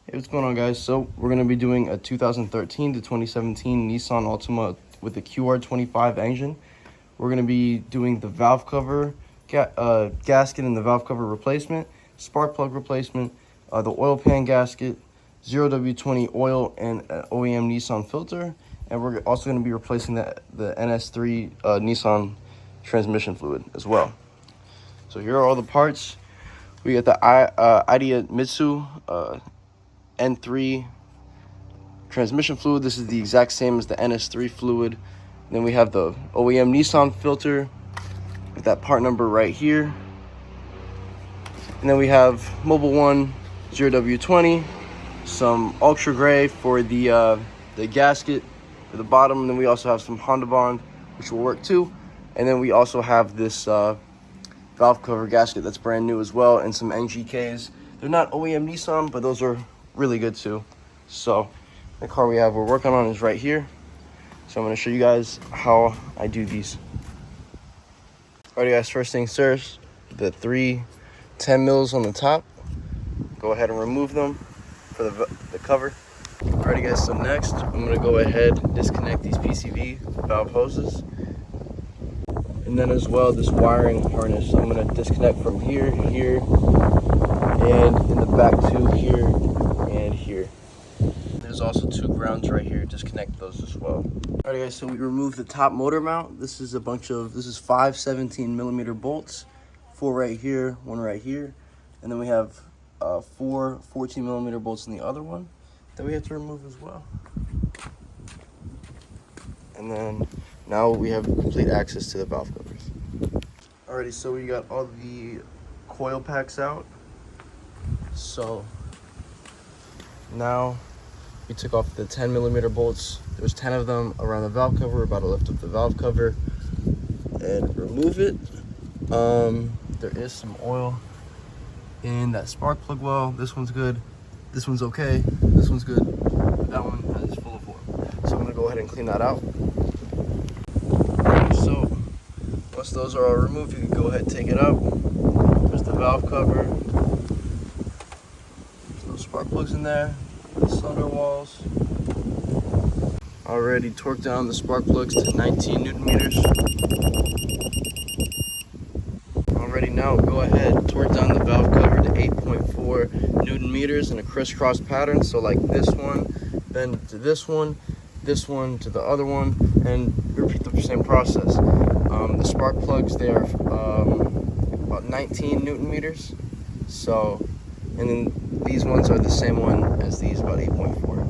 Hey, what's going on, guys? So we're going to be doing a 2013 to 2017 Nissan Altima with the QR25 engine. We're going to be doing the valve cover, gasket and the valve cover replacement, spark plug replacement, the oil pan gasket, 0W20 oil, and OEM Nissan filter. And we're also going to be replacing the NS3 Nissan transmission fluid as well. So here are all the parts. We got the Idea Mitsu N3 transmission fluid. This is the exact same as the NS3 fluid. Then we have the OEM Nissan filter with that part number right here. And then we have Mobile One 0W20, some Ultra Gray for the gasket for the bottom. And then we also have some Honda Bond, which will work too. And then we also have this valve cover gasket that's brand new as well, and some NGKs. They're not OEM Nissan, but those are really good too. So the car we're working on is right here. So I'm going to show you guys how I do these. Alrighty, guys, first things first, the 3 10 mils on the top, go ahead and remove them for the cover. Alrighty, guys, so next I'm going to go ahead and disconnect these PCV valve hoses, and then as well this wiring harness. I'm going to disconnect from here, here, and in the back too, here and here. There's also 2 grounds right here. Disconnect those as well. Alright, guys, so we removed the top motor mount. This is 5 17mm bolts, 4 right here, 1 right here, and then we have 4 14mm bolts in the other one that we have to remove as well. And then now we have complete access to the valve covers. Alrighty, so we got all the coil packs out. So now we took off the 10mm bolts. There's 10 of them around the valve cover. We're about to lift up the valve cover and remove it. There is some oil in that spark plug well. This one's good. This one's okay. This one's good. That one is full of oil. So I'm gonna go ahead and clean that out. So once those are all removed, you can go ahead and take it out. There's the valve cover. There's no spark plugs in there. The cylinder walls. Already torqued down the spark plugs to 19 Newton meters. Already, now go ahead, torque down the valve cover to 8.4 Newton meters in a crisscross pattern. So like this one, then to this one to the other one, and repeat the same process. The spark plugs, they are about 19 Newton meters. So, and then these ones are the same one as these, about 8.4.